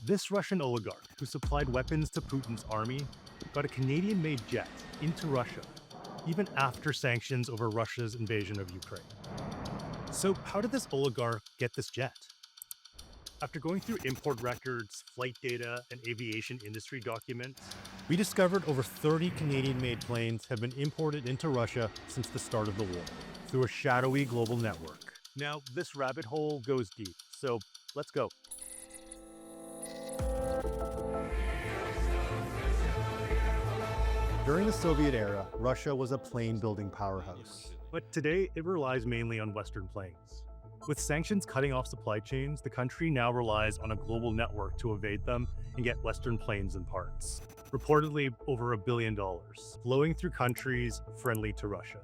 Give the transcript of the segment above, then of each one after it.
This Russian oligarch who supplied weapons to Putin's army got a Canadian-made jet into Russia, even after sanctions over Russia's invasion of Ukraine. So how did this oligarch get this jet? After going through import records, flight data, and aviation industry documents, we discovered over 30 Canadian-made planes have been imported into Russia since the start of the war, through a shadowy global network. Now, this rabbit hole goes deep, so let's go. During the Soviet era, Russia was a plane-building powerhouse. But today, it relies mainly on Western planes. With sanctions cutting off supply chains, the country now relies on a global network to evade them and get Western planes and parts. Reportedly over $1 billion, flowing through countries friendly to Russia.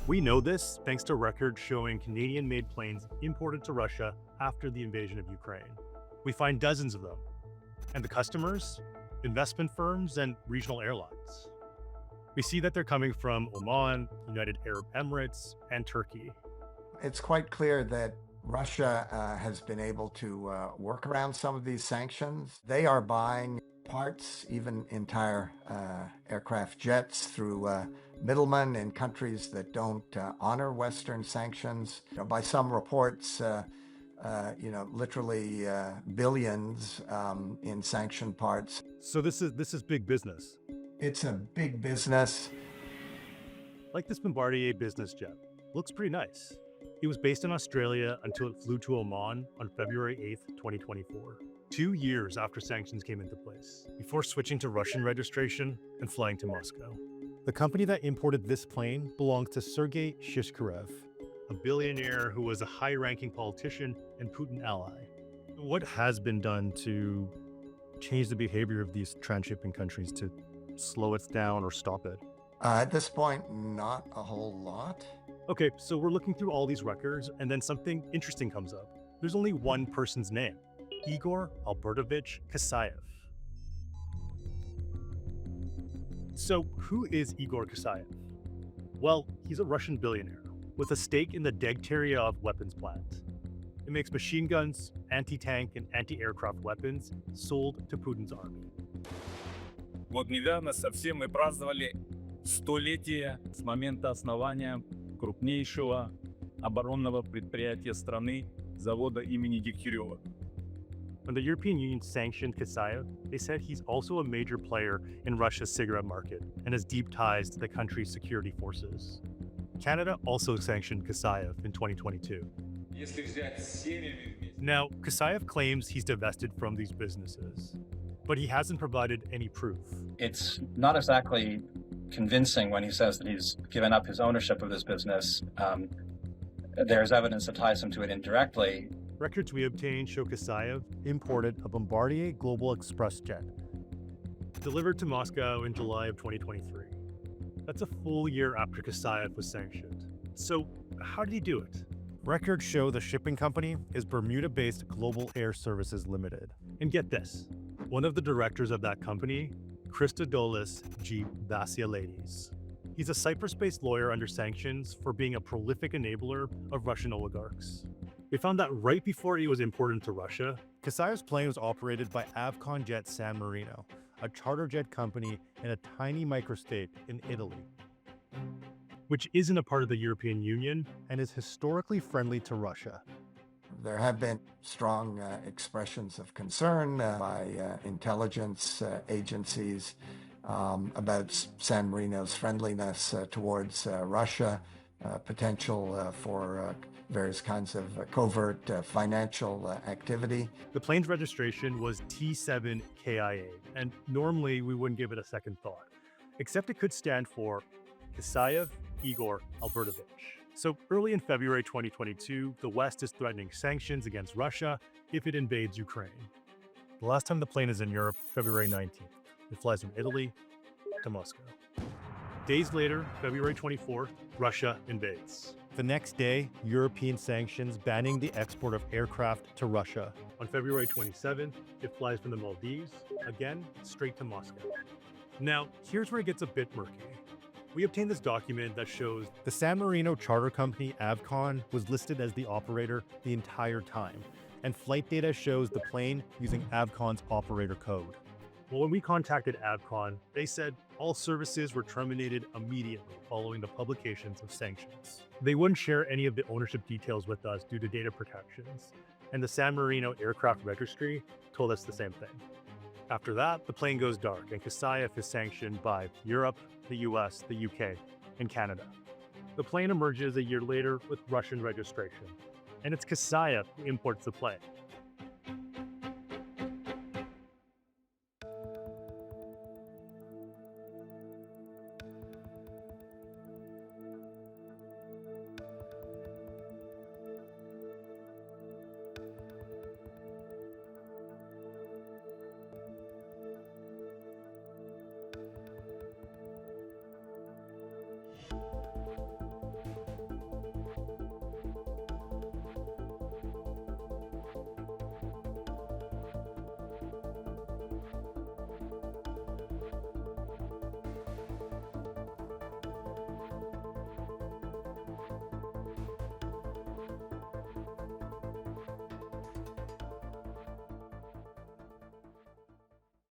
We know this thanks to records showing Canadian-made planes imported to Russia after the invasion of Ukraine. We find dozens of them. And the customers? Investment firms and regional airlines. We see that they're coming from Oman, United Arab Emirates, and Turkey. It's quite clear that Russia has been able to work around some of these sanctions. They are buying parts, even entire aircraft jets, through middlemen in countries that don't honor Western sanctions. By some reports, literally billions in sanctioned parts. So this is big business. It's a big business. Like this Bombardier business jet. Looks pretty nice. It was based in Australia until it flew to Oman on February 8th, 2024. 2 years after sanctions came into place, before switching to Russian registration and flying to Moscow. The company that imported this plane belongs to Sergei Shishkarev, a billionaire who was a high-ranking politician and Putin ally. What has been done to change the behavior of these transshipping countries to slow it down or stop it? At this point, not a whole lot. Okay, so we're looking through all these records, and then something interesting comes up. There's only one person's name, Igor Albertovich Kasayev. So who is Igor Kasayev? Well, he's a Russian billionaire with a stake in the Degtyaryov weapons plant. It makes machine guns, anti-tank, and anti-aircraft weapons sold to Putin's army. Вот недавно совсем мы праздновали 100-летие с момента основания крупнейшего оборонного предприятия страны, завода имени Дегтярева. When the European Union sanctioned Kasayev, they said he's also a major player in Russia's cigarette market and has deep ties to the country's security forces. Canada also sanctioned Kasayev in 2022. Now, Kasayev claims he's divested from these businesses, but he hasn't provided any proof. It's not exactly convincing when he says that he's given up his ownership of this business. There's evidence that ties him to it indirectly. Records we obtained show Kasayev imported a Bombardier Global Express jet, delivered to Moscow in July of 2023. That's a full year after Kasayev was sanctioned. So how did he do it? Records show the shipping company is Bermuda-based Global Air Services Limited. And get this, one of the directors of that company, Christodoulos G. Vasileides. He's a Cyprus-based lawyer under sanctions for being a prolific enabler of Russian oligarchs. We found that right before he was imported into Russia, Kasayev's plane was operated by Avcon Jet San Marino, a charter jet company in a tiny microstate in Italy, which isn't a part of the European Union and is historically friendly to Russia. There have been strong expressions of concern by intelligence agencies about San Marino's friendliness towards Russia, potential for various kinds of covert financial activity. The plane's registration was T7KIA, and normally we wouldn't give it a second thought, except it could stand for Kasayev Igor Albertovich. So early in February 2022, the West is threatening sanctions against Russia if it invades Ukraine. The last time the plane is in Europe, February 19th. It flies from Italy to Moscow. Days later, February 24th, Russia invades. The next day, European sanctions banning the export of aircraft to Russia. On February 27th, it flies from the Maldives, again, straight to Moscow. Now, here's where it gets a bit murky. We obtained this document that shows the San Marino charter company Avcon was listed as the operator the entire time, and flight data shows the plane using Avcon's operator code. Well, when we contacted Avcon, they said all services were terminated immediately following the publications of sanctions. They wouldn't share any of the ownership details with us due to data protections, and the San Marino Aircraft Registry told us the same thing. After that, the plane goes dark, and Kasayev is sanctioned by Europe, the US, the UK, and Canada. The plane emerges a year later with Russian registration, and it's Kasayev who imports the plane.